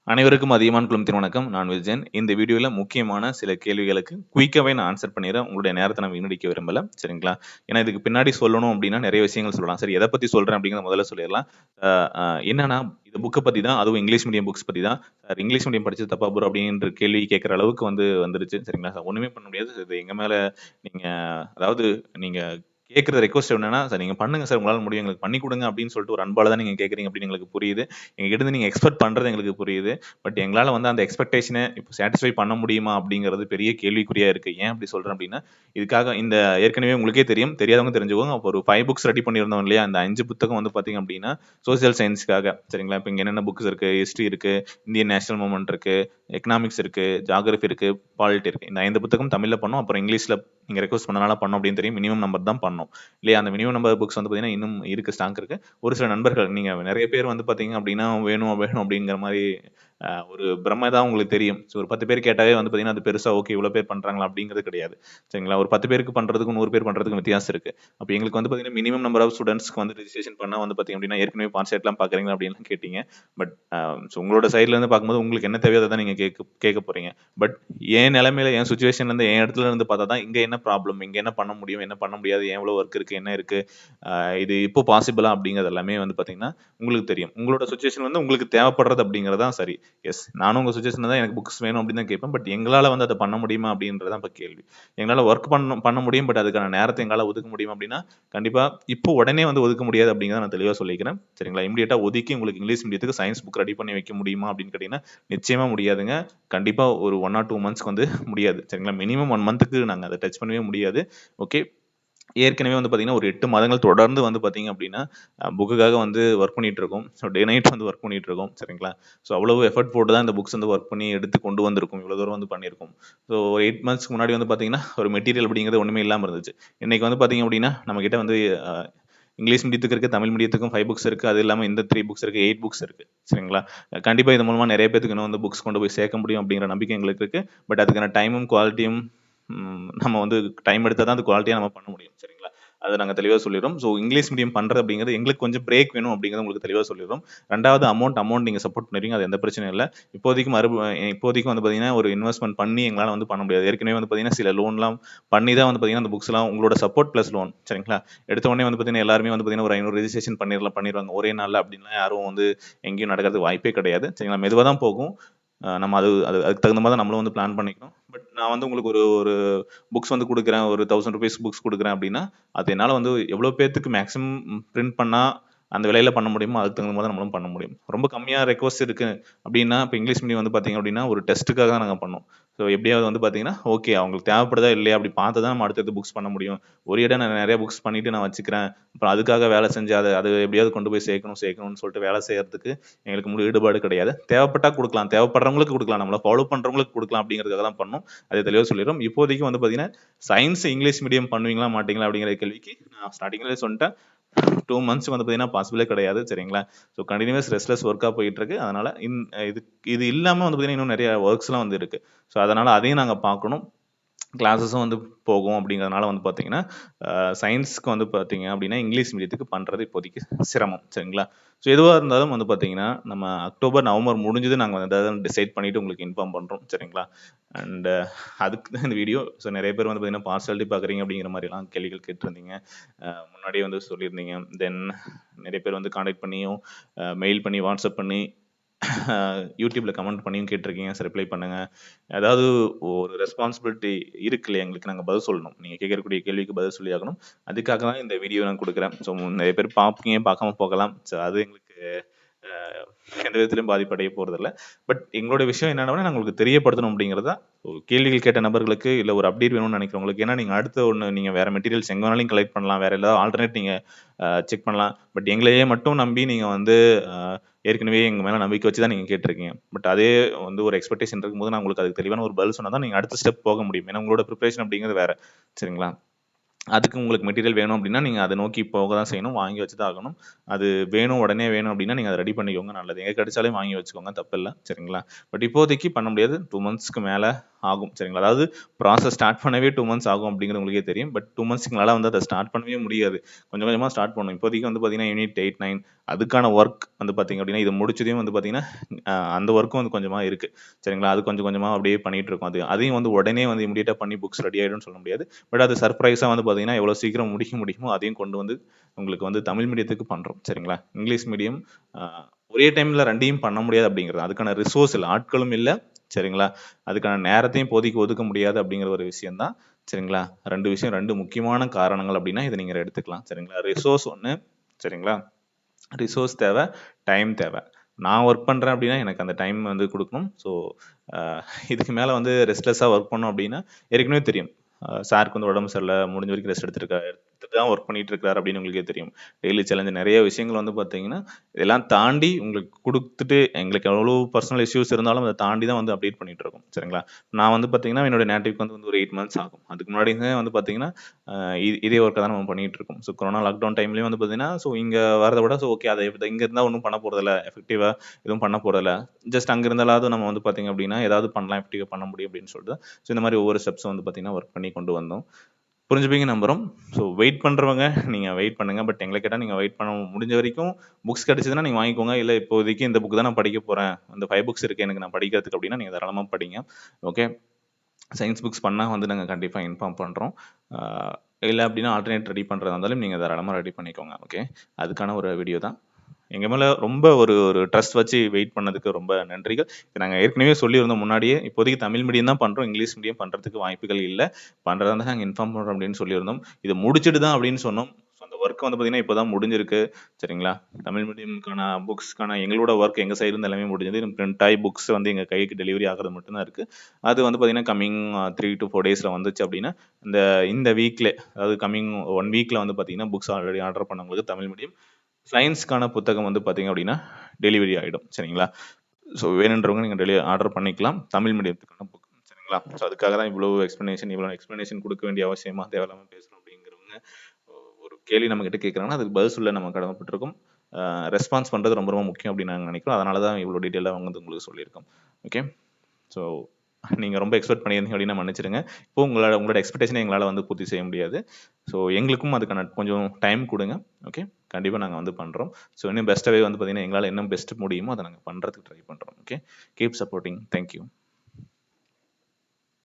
அனைவருக்கும் அதிகமான குழுமத்தின் வணக்கம். நான் விஜயன். இந்த வீடியோல முக்கியமான சில கேள்விகளுக்கு குயிக்காவே நான் ஆன்சர் பண்ணிறேன். உங்களுடைய நேரத்த நான் வீணடிக்க விரும்பல. சரிங்களா? ஏன்னா இதுக்கு பின்னாடி சொல்லணும் அப்டின்னா நெறைய விஷயங்கள் சொல்லலாம். சரி எத பத்தி சொல்றேன் அப்டிங்கிறத முதல்ல சொல்லிறலாம். அ அ என்னன்னா இந்த புக்க பத்தி தான், அதுவும் இங்கிலீஷ் மீடியம் புக்ஸ் பத்தி தான். சார் இங்கிலீஷ் மீடியம் படிச்சது தப்பா ப்ரோ அப்டின்ற கேள்வி கேட்கற அளவுக்கு வந்துருச்சு. சரிங்களா? ஒண்ணுமே பண்ண முடியாது. இது எங்க மேல நீங்க அதாவது நீங்க கேட்கற ரிக்வெஸ்ட் என்னன்னா, "சார் நீங்க பண்ணுங்க சார். உங்களால முடியும். எங்களுக்கு பண்ணி குடுங்க" அப்டின்னு சொல்லிட்டு ஒரு அன்பால தான் நீங்க கேட்கறீங்க அப்டின்னு எங்களுக்கு புரியுது. எங்ககிட்ட இருந்து நீங்க எக்ஸ்பெக்ட் பண்றது எங்களுக்கு புரியுது. பட் எங்களால வந்து அந்த எக்ஸ்பெக்டேஷன இப்ப சாட்டிஸ்ஃபை பண்ண முடியுமா? அப்படிங்கிறது பெரிய கேள்விக்குறியா இருக்கு. ஏன் அப்படி சொல்றேன் அப்படின்னா, இதுக்காக இந்த ஏற்கனவே உங்களுக்கே தெரியும். தெரியாதவங்க தெரிஞ்சுக்கோங்க. அப்ப ஒரு 5 புக்ஸ் ரெடி பண்ணியிருந்தோம் இல்லையா? அந்த 5 புத்தகம் வந்து பார்த்தீங்க அப்படின்னா, சோசியல் சயன்ஸ்க்காக சரிங்களா? இப்ப இங்க என்னென்ன புக்ஸ் இருக்கு? ஹிஸ்டரி இருக்கு, இந்தியன் நேஷனல் மூவ்மெண்ட் இருக்கு, எக்கனாமிக்ஸ் இருக்கு, ஜியோகிராஃபி இருக்கு, பாலிட்டி இருக்கு. இந்த 5 புத்தகம் தமிழ்ல பண்ணோம். அப்புறம் இங்கிலீஷ்ல நீங்க ரிக்வெஸ்ட் பண்ணனால பண்ணோம் அப்படின்னு தெரியும். மினிமம் நம்பர் தான் பண்ணோம். இல்லையா? அந்த மினிமம் நம்பர் புக்ஸ் வந்து பார்த்தீங்கன்னா, இன்னும் இருக்கு ஸ்டாக் இருக்கு. ஒரு சில நண்பர்கள் நீங்க நெறைய பேர் வந்து பார்த்தீங்க அப்படின்னா, வேணும் வேணும் அப்படிங்கிற மாரி ஒரு பிரமை தான் உங்களுக்கு தெரியும். ஸோ ஒரு 10 பேர் கேட்டாவே வந்து பார்த்தீங்கன்னா, அது பெருசா ஓகே இவ்வளோ பேர் பண்றாங்களா அப்படிங்கிறது கிடையாது. சரிங்களா? ஒரு 10 பேருக்கு பண்றதுக்கும் 100 பேர் பண்றதுக்கும் வித்தியாசம் இருக்கு. அப்ப எங்களுக்கு வந்து பார்த்தீங்கன்னா, மினிமம் நம்பர் ஆஃப் ஸ்டூடண்ட்ஸ்க்கு வந்து ரிஜிஸ்ட்ரேஷன் பண்ணா வந்து பார்த்தீங்க அப்படின்னா, ஏற்கனவே பான்செட்லாம் பார்க்குறீங்களா அப்படின்லாம் கேட்டீங்க. பட் ஸோ உங்களோட சைட்ல இருந்து பார்க்கும்போது உங்களுக்கு என்ன தேவையோ அத தான் நீங்க கேட்க போறீங்க. பட் என் நிலைமையில, என் சிச்சுவேஷன்ல இருந்து, என் இடத்துல இருந்து பார்த்தா தான் இங்க என்ன ப்ராப்ளம், இங்க என்ன பண்ண முடியும், என்ன பண்ண முடியாது, எவ்வளோ ஒர்க் இருக்கு, என்ன இருக்கு, இது இப்போ பாசிபிளா அப்படிங்கிறது எல்லாமே வந்து பார்த்தீங்கன்னா, உங்களுக்கு தெரியும். உங்களோட சிச்சுவேஷன் வந்து உங்களுக்கு தேவைப்படுறது அப்படிங்கிறது தான் சரி. எஸ். நானும் உங்க சஜஷன்ல தான் எனக்கு புக்ஸ் வேணும் அப்படின்னு தான் கேட்பேன். பட் எங்களால வந்து அத பண்ண முடியுமா அப்படின்றது தான் இப்ப கேள்வி. எங்களால ஒர்க் பண்ண முடியும். பட் அதுக்கான நேரத்த எங்களால ஒதுக்க முடியுமா அப்படின்னா, கண்டிப்பா இப்போ உடனே வந்து ஒதுக்க முடியாது அப்படிங்கிறத நான் தெளிவா சொல்லிக்கிறேன். சரிங்களா? இமிடியேட்டா ஒதுக்கி உங்களுக்கு இங்கிலீஷ் மீடியத்துக்கு சயன்ஸ் புக் ரெடி பண்ணி வைக்க முடியுமா அப்படின்னு கேட்டீங்கன்னா, நிச்சயமா முடியாதுங்க. கண்டிப்பா ஒரு 1 ஆர் 2 மந்த்ஸ்க்கு வந்து முடியாது. சரிங்களா? மினிமம் 1 மந்த்துக்கு நாங்க அத டச் பண்ணவே முடியாது. ஓகே. ஏற்கனவே வந்து பார்த்தீங்கன்னா, ஒரு 8 மாதங்கள் தொடர்ந்து வந்து பார்த்தீங்க அப்படின்னா, புக்குக்காக வந்து ஒர்க் பண்ணிட்டு இருக்கோம். ஸோ டே நைட் வந்து ஒர்க் பண்ணிட்டு இருக்கோம். சரிங்களா? ஸோ அவ்வளவு எஃபோர்ட் போட்டு தான் இந்த புக்ஸ் வந்து ஒர்க் பண்ணி எடுத்து கொண்டு வந்திருக்கோம். இவ்வளோ தூரம் வந்து பண்ணியிருக்கோம். ஸோ ஒரு 8 மந்த்ஸ்க்கு முன்னாடி வந்து பார்த்தீங்கன்னா, ஒரு மெட்டீரியல் அப்படிங்கிறது ஒண்ணுமே இல்லாம இருந்துச்சு. இன்னைக்கு வந்து பார்த்தீங்க அப்படின்னா, நம்மகிட்ட வந்து அ இங்கிலீஷ் மீடியத்துக்கு இருக்கு, தமிழ் மீடியத்துக்கும் 5 புக்ஸ் இருக்கு. அது இல்லாம இந்த 3 புக்ஸ் இருக்கு. 8 புக்ஸ் இருக்கு. சரிங்களா? கண்டிப்பா இது மூலமா நெறைய பேத்துக்கு இன்னும் வந்து புக்ஸ் கொண்டு போய் சேர்க்க முடியும் அப்படிங்கிற நம்பிக்கை எங்களுக்கு இருக்கு. பட் அதுக்கான டைமும், குவாலிட்டியும் நம்ம வந்து டைம் எடுத்தா தான் அது குவாலிட்டியா நம்ம பண்ண முடியும். சரிங்களா? அத நாங்க தெளிவா சொல்லிர்றோம். ஸோ இங்கிலீஷ் மீடியம் பண்றது அப்படிங்கிறது எங்களுக்கு கொஞ்சம் பிரேக் வேணும் அப்படிங்கிறத உங்களுக்கு தெளிவா சொல்லிர்றோம். 2வது அமௌண்ட் நீங்க சப்போர்ட் பண்ணுவீங்க. அது எந்த பிரச்சனையும் இல்ல. இப்போதைக்கு இப்போதைக்கு வந்து பார்த்தீங்கன்னா, ஒரு இன்வெஸ்ட்மென்ட் பண்ணி எங்களால வந்து பண்ண முடியாது. ஏற்கனவே வந்து பார்த்தீங்கன்னா, சில லோன்லாம் பண்ணி தான் வந்து பார்த்தீங்கன்னா, அந்த புக்ஸ்லாம் உங்களோட சப்போர்ட் பிளஸ் லோன் சரிங்களா? எடுத்த உடனே வந்து பார்த்தீங்கன்னா, எல்லாருமே வந்து பார்த்தீங்கன்னா, ஒரு 500 ரெஜிஸ்ட்ரேஷன் பண்ணிருவாங்க. ஒரே நாள்ல அப்படின்லாம் யாரும் வந்து எங்கேயும் நடக்கிறதுக்கு வாய்ப்பே கிடையாது. சரிங்களா? மெதுவா தான் போகும். நம்ம அதுக்கு தகுந்த மாரி தான் நம்மளும் வந்து பிளான் பண்ணிக்கணும். பட் நான் வந்து உங்களுக்கு ஒரு ஒரு புக்ஸ் வந்து குடுக்குறேன். ஒரு ₹1000 புக்ஸ் குடுக்குறேன் அப்டின்னா, அது என்னால வந்து எவ்வளோ பேத்துக்கு மேக்ஸிமம் பிரிண்ட் பண்ணா, அந்த விலையில பண்ண முடியுமோ, அதுக்கு தகுந்த மாரி தான் நம்மளும் பண்ண முடியும். ரொம்ப கம்மியா ரெக்வெஸ்ட் இருக்கு அப்டின்னா, இப்ப இங்கிலீஷ் மீடியம் வந்து பார்த்தீங்க அப்டின்னா, ஒரு டெஸ்ட்டுக்காக தான் நாங்க பண்ணோம். ஸோ எப்டியாவது வந்து பார்த்தீங்கன்னா, ஓகே அவங்களுக்கு தேவைப்படுதா இல்லையா அப்டி பார்த்து தான் நம்ம அடுத்தடுத்து புக்ஸ் பண்ண முடியும். ஒரு இடம் நான் நெறைய புக்ஸ் பண்ணிட்டு நான் வச்சுக்கிறேன். அப்புறம் அதுக்காக வேலை செஞ்சு அத எப்டியாவது கொண்டு போய் சேர்க்கணும்னு சொல்லிட்டு வேலை செய்யறதுக்கு எங்களுக்கு முழு ஈடுபாடு கிடையாது. தேவைப்பட்டா குடுக்கலாம். தேவைப்படுறவங்களுக்கு குடுக்கலாம். நம்மள ஃபாலோ பண்றவங்களுக்கு குடுக்கலாம் அப்டிங்கிறதுக்காக தான் பண்ணோம். அத தெளிவா சொல்லிர்றோம். இப்போதைக்கு வந்து பார்த்தீங்கன்னா, சயன்ஸ், இங்கிலீஷ் மீடியம் பண்ணுவீங்களா? மாட்டீங்களா? அப்படிங்கிற கேள்விக்கு நான் ஸ்டார்ட்டிங்லயே சொல்ட்டேன். 2 மந்த்ஸ் வந்து பார்த்தீங்கன்னா, பாசிபிளே கிடையாது. சரிங்களா? ஸோ கன்டினியூயஸ் ரெஸ்ட்லெஸ் ஒர்க்கா போயிட்டு இருக்கு. அதனால இது இது இல்லாம வந்து பார்த்தீங்கன்னா, இன்னும் நெறைய வொர்க்ஸ்லாம் வந்து இருக்கு. ஸோ அதனால அதையும் நாங்க பார்க்கணும். கிளாஸஸும் வந்து போகும் அப்படிங்கிறதுனால வந்து பார்த்தீங்கன்னா, சயன்ஸ்க்கு வந்து பார்த்தீங்க அப்படின்னா, இங்கிலீஷ் மீடியத்துக்கு பண்றது இப்போதைக்கு சிரமம். சரிங்களா? ஸோ எதுவா இருந்தாலும் வந்து பார்த்தீங்கன்னா, நம்ம அக்டோபர், நவம்பர் முடிஞ்சது நாங்க வந்து எதாவது டிசைட் பண்ணிட்டு உங்களுக்கு இன்ஃபார்ம் பண்றோம். சரிங்களா? அண்ட் அதுக்கு தான் இந்த வீடியோ. ஸோ நெறைய பேர் வந்து பார்த்தீங்கன்னா, பார்சியாலிட்டி பார்க்குறீங்க அப்படிங்கிற மாரிலாம் கேள்விகள் கேட்டிருந்தீங்க. முன்னாடியே வந்து சொல்லியிருந்தீங்க. தென் நெறைய பேர் வந்து கான்டாக்ட் பண்ணியும், மெயில் பண்ணி, வாட்ஸ்அப் பண்ணி, யூடியூப்ல கமெண்ட் பண்ணியும் கேட்டிருக்கீங்க. ரிப்ளை பண்ணுங்க. அதாவது ஒரு ரெஸ்பான்சிபிலிட்டி இருக்கு இல்லையா எங்களுக்கு நாங்க பதில் சொல்லணும். நீங்க கேட்கக்கூடிய கேள்விக்கு பதில் சொல்லி ஆகணும். அதுக்காக தான் இந்த வீடியோ நான் குடுக்குறேன். ஸோ நெறைய பேர் பார்ப்பீங்க, பார்க்காம போகலாம். ஸோ அது எங்களுக்கு அ எந்த விதத்திலும் பாதிப்படைய போறதில்ல. பட் எங்களோட விஷயம் என்னன்னா, நான் உங்களுக்கு தெரியப்படுத்தணும் அப்படிங்கிறது தான். கேள்விகள் கேட்ட நபர்களுக்கு இல்ல ஒரு அப்டேட் வேணும்னு நினைக்கிறவங்களுக்கு. ஏன்னா நீங்க அடுத்த ஒண்ணு நீங்க வேற மெட்டீரியல்ஸ் எங்க வேணாலும் கலெக்ட் பண்ணலாம். வேற ஏதாவது ஆல்டர்னேட் நீங்க செக் பண்ணலாம். பட் எங்களையே மட்டும் நம்பி நீங்க வந்து அ ஏற்கனவே எங்க மேல நம்பிக்கை வச்சு தான் நீங்க கேட்டிருக்கீங்க. பட் அதே வந்து ஒரு எக்ஸ்பெக்டேஷன் இருக்கும்போது நான் உங்களுக்கு அதுக்கு தெளிவான ஒரு பதில் சொன்னா தான் நீங்க அடுத்த ஸ்டெப் போக முடியும். ஏன்னா உங்களோட பிரிப்பரேஷன் அப்படிங்கிறது வேற. சரிங்களா? அதுக்கு உங்களுக்கு மெட்டீரியல் வேணும் அப்படின்னா, நீங்க அத நோக்கி போக தான் செய்யணும். வாங்கி வச்சு தான் ஆகணும். அது வேணும், உடனே வேணும் அப்படின்னா, நீங்க அத ரெடி பண்ணிக்கோங்க நல்லது. எங்க கிடைச்சாலும் வாங்கி வச்சுக்கோங்க தப்பில்ல. சரிங்களா? பட் இப்போதைக்கு பண்ண முடியாது. 2 மந்த்ஸ்க்கு மேல ஆகும் சரிங்களா. அதாவது ப்ராசஸ் ஸ்டார்ட் பண்ணவே 2 மந்த்ஸ் ஆகும் அப்படிங்கிறது உங்களுக்கே தெரியும். பட் 2 மந்த்ஸ்க்கு எங்களால வந்து அதை ஸ்டார்ட் பண்ணவே முடியாது. கொஞ்சம் கொஞ்சமா ஸ்டார்ட் பண்ணணும். இப்போதைக்கு வந்து பார்த்தீங்கன்னா யூனிட் 8, 9 அதுக்கான ஒர்க் வந்து பார்த்தீங்க அப்படின்னா இது முடிச்சதையும் வந்து பார்த்தீங்கன்னா அந்த ஒர்க்கும் வந்து கொஞ்சமா இருக்கு சரிங்களா. அது கொஞ்சம் கொஞ்சமா அப்படியே பண்ணிட்டு இருக்கோம். அதையும் வந்து உடனே வந்து இமீடியட்டா பண்ணி புக்ஸ் ரெடி ஆயிடும்னு சொல்ல முடியாது. பட் அது சர்ப்ரைஸா வந்து பார்த்தீங்கன்னா எவ்வளவு சீக்கிரம் முடிக்க முடியுமோ அதையும் கொண்டு வந்து உங்களுக்கு வந்து தமிழ் மீடியத்துக்கு பண்றோம் சரிங்களா. இங்கிலீஷ் மீடியம் ஒரே டைம்ல ரெண்டையும் பண்ண முடியாது அப்படிங்கிறது அதுக்கான ரிசோர்ஸ் இல்லை, ஆட்களும் இல்லை சரிங்களா. அதுக்கான நேரத்தையும் இப்போதைக்கு ஒதுக்க முடியாது அப்படிங்கிற ஒரு விஷயம் தான் சரிங்களா. 2 விஷயம், 2 முக்கியமான காரணங்கள் அப்படின்னா இதை நீங்க எடுத்துக்கலாம் சரிங்களா. ரிசோர்ஸ் ஒன்று சரிங்களா. ரிசோர்ஸ் தேவை, டைம் தேவை. நான் ஒர்க் பண்றேன் அப்படின்னா எனக்கு அந்த டைம் வந்து கொடுக்கணும். ஸோ இதுக்கு மேல வந்து ரெஸ்ட்லெஸ்ஸா ஒர்க் பண்ணோம் அப்படின்னா ஏற்கனவே தெரியும். சாருக்கு வந்து உடம்பு சரியில்லை, முடிஞ்ச வரைக்கும் ரெஸ்ட் எடுத்துட்டு தான் ஒர்க் பண்ணிட்டு இருக்காரு அப்படின்னு உங்களுக்கே தெரியும். டெய்லி சேலஞ்ச் நிறைய விஷயங்கள் வந்து பார்த்தீங்கன்னா இதெல்லாம் தாண்டி உங்களுக்கு கொடுத்துட்டு எங்களுக்கு எவ்வளோ பர்சனல் இஷ்யூஸ் இருந்தாலும் அதை தாண்டி தான் வந்து அப்டேட் பண்ணிட்டு இருக்கோம் சரிங்களா. நான் வந்து பார்த்தீங்கன்னா என்னோட நேட்டிவ்க்கு வந்து ஒரு 8 மந்த்ஸ் ஆகும். அதுக்கு முன்னாடி வந்து பார்த்தீங்கன்னா இதே ஒர்க்கை தான் நம்ம பண்ணிட்டு இருக்கோம். ஸோ கொரோனா லாக்டவுன் டைம்லேயும் வந்து பார்த்தீங்கன்னா ஸோ இங்கே வரதை விட ஸோ ஓகே அதை இங்கே இருந்தால் ஒன்றும் பண்ண போகிறதில்ல, எஃபெக்டிவாக எதுவும் பண்ண போகிறதில்ல, ஜஸ்ட் அங்கே இருந்தாலாவது நம்ம வந்து பார்த்தீங்க அப்படின்னா ஏதாவது பண்ணலாம், எஃபெக்டிவாக பண்ண முடியும் அப்படின்னு சொல்லிட்டு ஸோ இந்த மாதிரி ஒவ்வொரு ஸ்டெப்ஸும் வந்து பார்த்தீங்கன்னா ஒர்க் பண்ணி கொண்டு வந்தோம். புரிஞ்சுப்பீங்க நம்புறோம். ஸோ வெயிட் பண்றவங்க நீங்க வெயிட் பண்ணுங்க. பட் எங்களை கேட்டா நீங்க வெயிட் பண்ண முடிஞ்ச வரைக்கும் புக்ஸ் கிடைச்சதுன்னா நீங்க வாங்கிக்கோங்க. இல்ல இப்போதைக்கு இந்த புக் தான் நான் படிக்க போறேன், இந்த 5 புக்ஸ் இருக்கு எனக்கு நான் படிக்கிறதுக்கு அப்படின்னா நீங்க தாராளமா படிங்க. ஓகே. சயின்ஸ் புக்ஸ் பண்ணா வந்து நாங்க கண்டிப்பா இன்ஃபார்ம் பண்றோம். இல்ல அப்படின்னா ஆல்டர்னேட் ரெடி பண்றதா இருந்தாலும் நீங்க தாராளமா ரெடி பண்ணிக்கோங்க. ஓகே. அதுக்கான ஒரு வீடியோ தான். எங்க மேல ரொம்ப ஒரு ஒரு ட்ரஸ்ட் வச்சு வெயிட் பண்ணதுக்கு ரொம்ப நன்றிகள். நாங்க ஏற்கனவே சொல்லியிருந்தோம் முன்னாடியே, இப்போதைக்கு தமிழ் மீடியம் தான் பண்றோம். இங்கிலீஷ் மீடியம் பண்றதுக்கு வாய்ப்புகள் இல்ல. பண்றதா இருந்தா நாங்க இன்ஃபார்ம் பண்றோம் அப்படின்னு சொல்லியிருந்தோம். இது முடிச்சுட்டு தான் அப்படின்னு சொன்னோம். ஸோ அந்த ஒர்க் வந்து பார்த்தீங்கன்னா, இப்போ தான் முடிஞ்சிருக்கு. சரிங்களா? தமிழ் மீடியம்க்கான புக்ஸ்க்கான எங்களோட ஒர்க் எங்க சைடு இருந்து எல்லாமே முடிஞ்சது. பிரிண்ட் ஆயி புக்ஸ் வந்து எங்க கைக்கு டெலிவரி ஆகுறது மட்டும் தான் இருக்கு. அது வந்து பார்த்தீங்கன்னா, கம்மிங் 3 to 4 டேஸ்ல வந்துச்சு அப்படின்னா, இந்த இந்த வீக்ல அதாவது கம்மிங் 1 வீக்ல வந்து பார்த்தீங்கன்னா, புக்ஸ் ஆல்ரெடி ஆர்டர் பண்ணவங்களுக்கு தமிழ் மீடியம் சயின்ஸ்க்கான புத்தகம் வந்து பார்த்தீங்க அப்படின்னா டெலிவரி ஆயிடும் சரிங்களா. ஸோ வேணுன்றவங்க நீங்கள் ஆர்டர் பண்ணிக்கலாம் தமிழ் மீடியத்துக்கான புக் சரிங்களா. ஸோ அதுக்காக தான் இவ்வளோ எக்ஸ்பிளனேஷன் கொடுக்க வேண்டிய அவசியமா தேவையில்லாமல் பேசணும் அப்படிங்கிறவங்க ஒரு கேள்வி நம்ம கிட்ட கேட்குறாங்கன்னா அதுக்கு பதில் சொல்ல நம்ம கடமைப்பட்டிருக்கோம். ரெஸ்பான்ஸ் பண்ணுறது ரொம்ப ரொம்ப முக்கியம் அப்படின்னு நாங்கள் நினைக்கிறோம். அதனால தான் இவ்வளோ டீட்டெயிலாக வந்து உங்களுக்கு சொல்லியிருக்கோம். ஓகே. ஸோ நீங்க ரொம்ப எக்ஸ்பெக்ட் பண்ணியிருந்தீங்க அப்படின்னா மன்னிச்சிடுங்க. இப்போ உங்களோட எக்ஸ்பெக்டேஷனை எங்களால வந்து பூர்த்தி செய்ய முடியாது. ஸோ எங்களுக்கும் அதுக்கான கொஞ்சம் டைம் குடுங்க. ஓகே. கண்டிப்பா நாங்க வந்து பண்றோம். ஸோ இன்னும் பெஸ்ட்டாவே வந்து பார்த்தீங்கன்னா, எங்களால என்ன பெஸ்ட் முடியுமோ அத நாங்க பண்றதுக்கு ட்ரை பண்றோம். Okay. Keep supporting. Thank you.